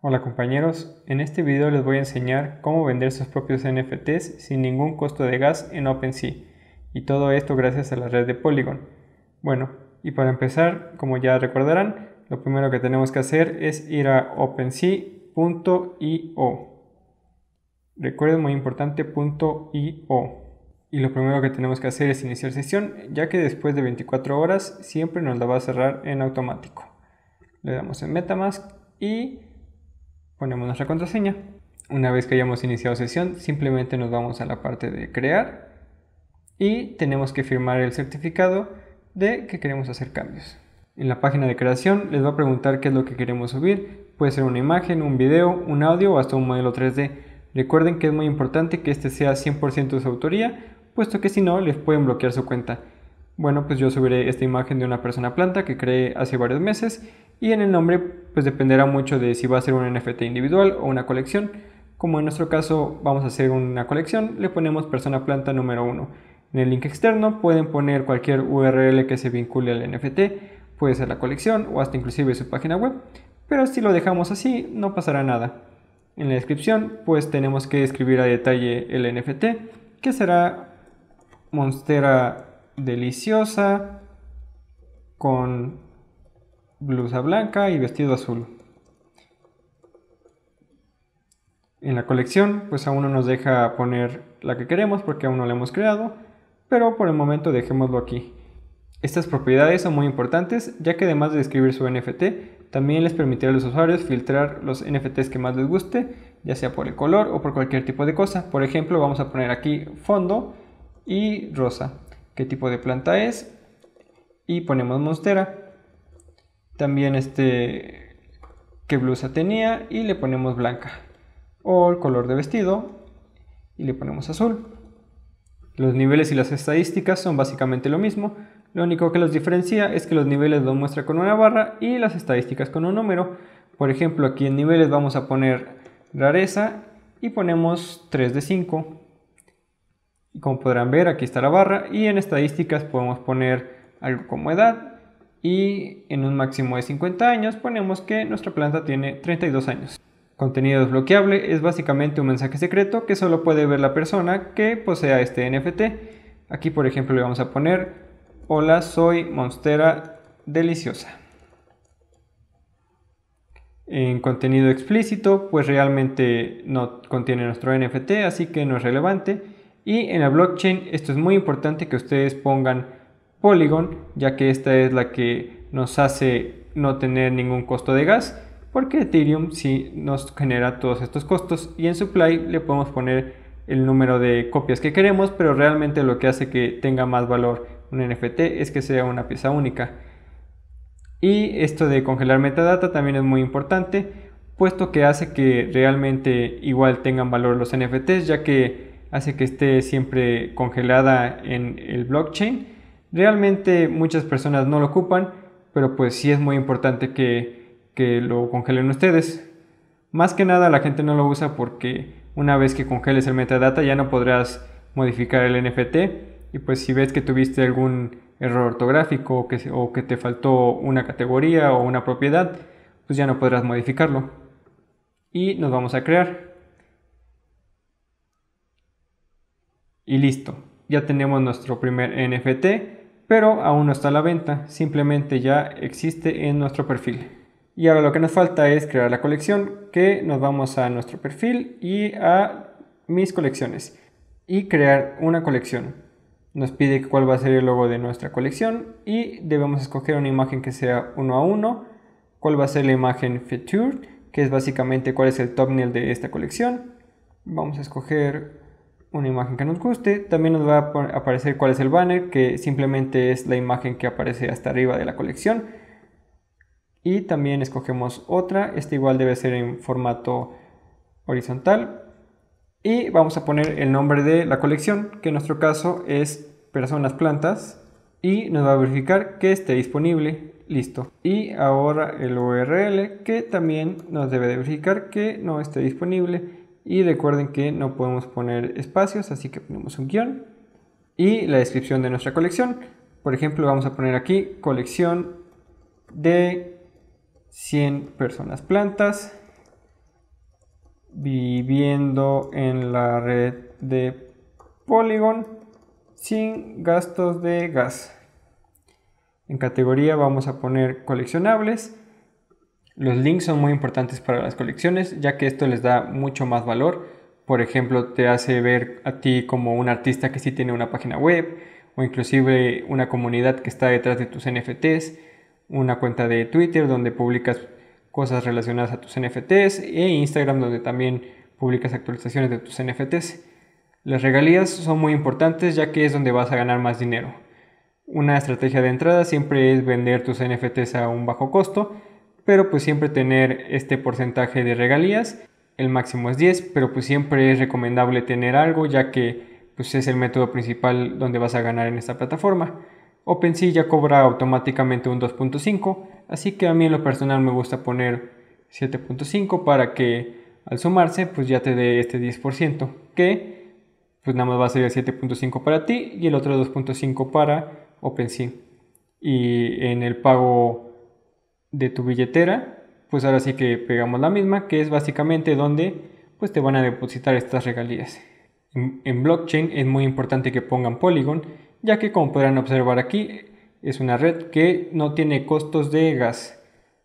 Hola compañeros, en este video les voy a enseñar cómo vender sus propios NFTs sin ningún costo de gas en OpenSea, y todo esto gracias a la red de Polygon. Bueno, y para empezar, como ya recordarán, lo primero que tenemos que hacer es ir a OpenSea.io. Recuerden, muy importante, .io. Y lo primero que tenemos que hacer es iniciar sesión, ya que después de 24 horas siempre nos la va a cerrar en automático. Le damos en MetaMask y ponemos nuestra contraseña. Una vez que hayamos iniciado sesión, simplemente nos vamos a la parte de crear y tenemos que firmar el certificado de que queremos hacer cambios. En la página de creación les va a preguntar qué es lo que queremos subir. Puede ser una imagen, un video, un audio o hasta un modelo 3D. Recuerden que es muy importante que este sea 100% de su autoría, puesto que si no les pueden bloquear su cuenta. Bueno, pues yo subiré esta imagen de una persona planta que creé hace varios meses, y en el nombre pues dependerá mucho de si va a ser un NFT individual o una colección. Como en nuestro caso vamos a hacer una colección, le ponemos persona planta número 1. En el link externo pueden poner cualquier URL que se vincule al NFT, puede ser la colección o hasta inclusive su página web, pero si lo dejamos así no pasará nada. En la descripción pues tenemos que escribir a detalle el NFT, que será Monstera deliciosa con blusa blanca y vestido azul. En la colección pues aún no nos deja poner la que queremos porque aún no la hemos creado, pero por el momento dejémoslo aquí. Estas propiedades son muy importantes, ya que además de describir su NFT, también les permitirá a los usuarios filtrar los NFTs que más les guste, ya sea por el color o por cualquier tipo de cosa. Por ejemplo, vamos a poner aquí fondo y rosa. ¿Qué tipo de planta es? Y ponemos monstera. También qué blusa tenía y le ponemos blanca. O el color de vestido y le ponemos azul. Los niveles y las estadísticas son básicamente lo mismo. Lo único que los diferencia es que los niveles los muestra con una barra y las estadísticas con un número. Por ejemplo, aquí en niveles vamos a poner rareza y ponemos 3 de 5. Y como podrán ver, aquí está la barra, y en estadísticas podemos poner algo como edad, y en un máximo de 50 años ponemos que nuestra planta tiene 32 años. Contenido desbloqueable es básicamente un mensaje secreto que solo puede ver la persona que posea este NFT. Aquí por ejemplo le vamos a poner: hola, soy Monstera deliciosa. En contenido explícito pues realmente no contiene nuestro NFT, así que no es relevante. Y en la blockchain esto es muy importante que ustedes pongan Polygon, ya que esta es la que nos hace no tener ningún costo de gas, porque Ethereum sí nos genera todos estos costos, y en supply le podemos poner el número de copias que queremos, pero realmente lo que hace que tenga más valor un NFT es que sea una pieza única. Y esto de congelar metadata también es muy importante, puesto que hace que realmente igual tengan valor los NFTs, ya que hace que esté siempre congelada en el blockchain. Realmente muchas personas no lo ocupan, pero pues sí es muy importante que lo congelen ustedes. Más que nada la gente no lo usa porque una vez que congeles el metadata ya no podrás modificar el NFT, y pues si ves que tuviste algún error ortográfico o que te faltó una categoría o una propiedad, pues ya no podrás modificarlo. Y nos vamos a crear. Y listo, ya tenemos nuestro primer NFT, pero aún no está a la venta, simplemente ya existe en nuestro perfil. Y ahora lo que nos falta es crear la colección, que nos vamos a nuestro perfil y a mis colecciones y crear una colección. Nos pide cuál va a ser el logo de nuestra colección y debemos escoger una imagen que sea 1 a 1, cuál va a ser la imagen featured, que es básicamente cuál es el thumbnail de esta colección. Vamos a escoger una imagen que nos guste. También nos va a aparecer cuál es el banner, que simplemente es la imagen que aparece hasta arriba de la colección. Y también escogemos otra, esta igual debe ser en formato horizontal. Y vamos a poner el nombre de la colección, que en nuestro caso es personas plantas, y nos va a verificar que esté disponible. Listo. Y ahora el URL, que también nos debe de verificar que no esté disponible. Y recuerden que no podemos poner espacios, así que ponemos un guión. Y la descripción de nuestra colección. Por ejemplo, vamos a poner aquí colección de 100 personas plantas viviendo en la red de Polygon sin gastos de gas. En categoría vamos a poner coleccionables. Los links son muy importantes para las colecciones, ya que esto les da mucho más valor. Por ejemplo, te hace ver a ti como un artista que sí tiene una página web, o inclusive una comunidad que está detrás de tus NFTs, una cuenta de Twitter donde publicas cosas relacionadas a tus NFTs, e Instagram donde también publicas actualizaciones de tus NFTs. Las regalías son muy importantes, ya que es donde vas a ganar más dinero. Una estrategia de entrada siempre es vender tus NFTs a un bajo costo, pero pues siempre tener este porcentaje de regalías. El máximo es 10, pero pues siempre es recomendable tener algo, ya que pues es el método principal donde vas a ganar en esta plataforma. OpenSea ya cobra automáticamente un 2.5, así que a mí en lo personal me gusta poner 7.5 para que al sumarse pues ya te dé este 10%, que pues nada más va a ser el 7.5 para ti y el otro 2.5 para OpenSea. Y en el pago de tu billetera, pues ahora sí que pegamos la misma, que es básicamente donde pues te van a depositar estas regalías. En blockchain es muy importante que pongan Polygon, ya que como podrán observar aquí, es una red que no tiene costos de gas.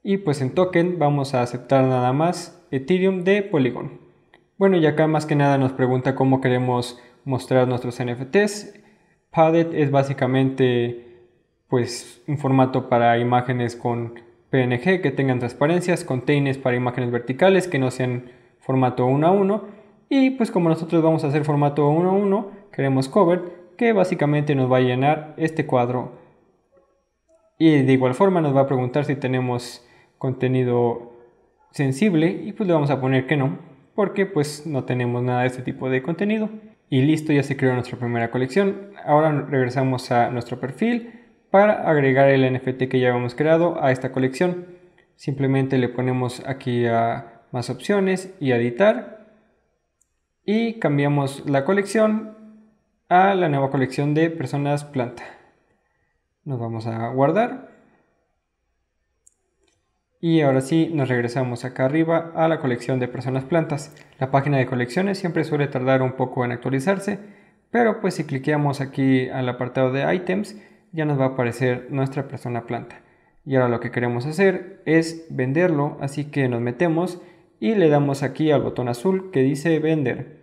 Y pues en token vamos a aceptar nada más Ethereum de Polygon. Bueno, y acá más que nada nos pregunta cómo queremos mostrar nuestros NFTs. Padded es básicamente pues un formato para imágenes con PNG que tengan transparencias, containers para imágenes verticales que no sean formato 1 a 1, y pues como nosotros vamos a hacer formato 1 a 1, queremos cover, que básicamente nos va a llenar este cuadro, y de igual forma nos va a preguntar si tenemos contenido sensible, y pues le vamos a poner que no, porque pues no tenemos nada de este tipo de contenido. Y listo, ya se creó nuestra primera colección. Ahora regresamos a nuestro perfil para agregar el NFT que ya habíamos creado a esta colección. Simplemente le ponemos aquí a más opciones y a editar, y cambiamos la colección a la nueva colección de personas planta. Nos vamos a guardar y ahora sí nos regresamos acá arriba a la colección de personas plantas. La página de colecciones siempre suele tardar un poco en actualizarse, pero pues si cliqueamos aquí al apartado de items ya nos va a aparecer nuestra persona planta. Y ahora lo que queremos hacer es venderlo, así que nos metemos y le damos aquí al botón azul que dice vender.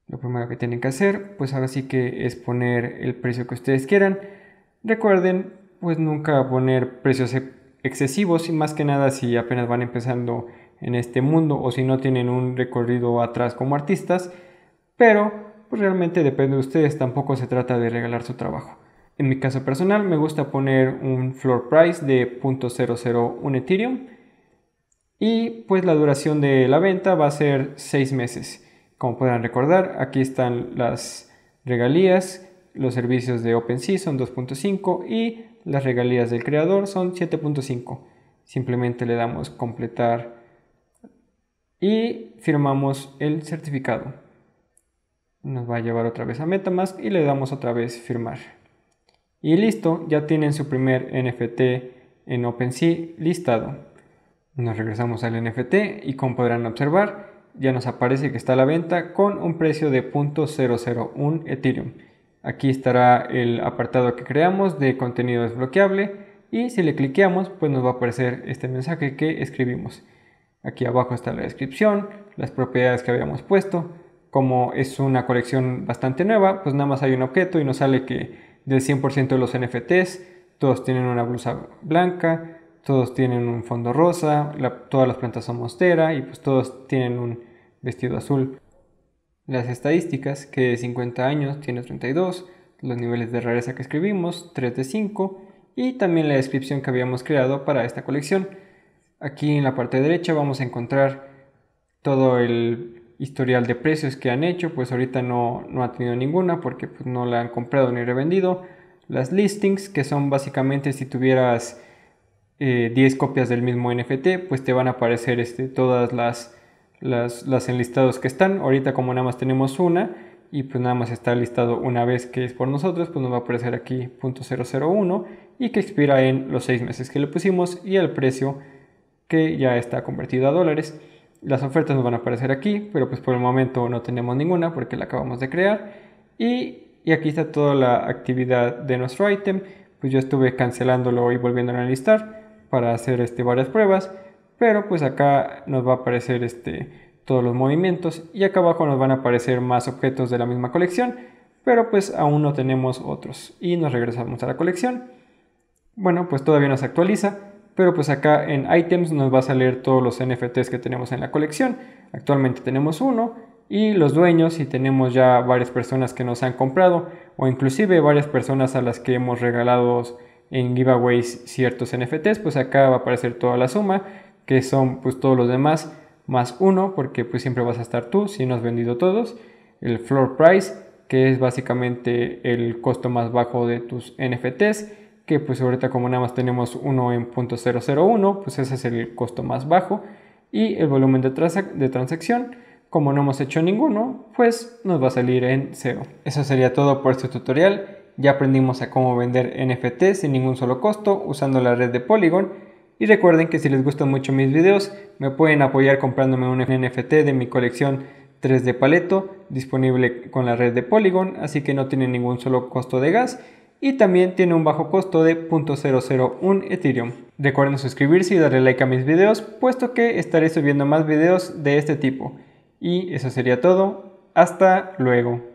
Lo primero que tienen que hacer pues ahora sí que es poner el precio que ustedes quieran. Recuerden pues nunca poner precios excesivos, y más que nada si apenas van empezando en este mundo o si no tienen un recorrido atrás como artistas, pero pues realmente depende de ustedes, tampoco se trata de regalar su trabajo. En mi caso personal me gusta poner un floor price de 0.001 Ethereum, y pues la duración de la venta va a ser 6 meses. Como podrán recordar, aquí están las regalías, los servicios de OpenSea son 2.5 y las regalías del creador son 7.5. Simplemente le damos completar y firmamos el certificado. Nos va a llevar otra vez a MetaMask y le damos otra vez firmar. Y listo, ya tienen su primer NFT en OpenSea listado. Nos regresamos al NFT y como podrán observar, ya nos aparece que está a la venta con un precio de 0.001 Ethereum. Aquí estará el apartado que creamos de contenido desbloqueable, y si le cliqueamos pues nos va a aparecer este mensaje que escribimos. Aquí abajo está la descripción, las propiedades que habíamos puesto. Como es una colección bastante nueva, pues nada más hay un objeto y nos sale que del 100% de los NFTs todos tienen una blusa blanca, todos tienen un fondo rosa, todas las plantas son mostera y pues todos tienen un vestido azul. Las estadísticas, que de 50 años tiene 32, los niveles de rareza que escribimos, 3 de 5, y también la descripción que habíamos creado para esta colección. Aquí en la parte derecha vamos a encontrar todo el historial de precios que han hecho, pues ahorita no ha tenido ninguna porque pues no la han comprado ni revendido. Las listings, que son básicamente si tuvieras 10 copias del mismo NFT, pues te van a aparecer todas las enlistados que están. Ahorita como nada más tenemos una y pues nada más está listado una vez que es por nosotros, pues nos va a aparecer aquí 0.001 y que expira en los 6 meses que le pusimos y el precio que ya está convertido a dólares. Las ofertas nos van a aparecer aquí, pero pues por el momento no tenemos ninguna porque la acabamos de crear. Y aquí está toda la actividad de nuestro ítem. Pues yo estuve cancelándolo y volviéndolo a enlistar para hacer varias pruebas, pero pues acá nos va a aparecer todos los movimientos y acá abajo nos van a aparecer más objetos de la misma colección, pero pues aún no tenemos otros. Y nos regresamos a la colección. Bueno, pues todavía no se actualiza, pero pues acá en items nos va a salir todos los NFTs que tenemos en la colección. Actualmente tenemos uno y los dueños, y tenemos ya varias personas que nos han comprado o inclusive varias personas a las que hemos regalado en giveaways ciertos NFTs, pues acá va a aparecer toda la suma, que son pues todos los demás más uno, porque pues siempre vas a estar tú si no has vendido todos. El floor price, que es básicamente el costo más bajo de tus NFTs, que pues ahorita como nada más tenemos uno en 0.001, pues ese es el costo más bajo. Y el volumen de transacción, como no hemos hecho ninguno, pues nos va a salir en 0. Eso sería todo por este tutorial. Ya aprendimos a cómo vender NFT sin ningún solo costo usando la red de Polygon. Y recuerden que si les gustan mucho mis videos, me pueden apoyar comprándome un NFT de mi colección 3D Paleto, disponible con la red de Polygon, así que no tiene ningún solo costo de gas. Y también tiene un bajo costo de 0.001 Ethereum. Recuerden suscribirse y darle like a mis videos, puesto que estaré subiendo más videos de este tipo. Y eso sería todo. Hasta luego.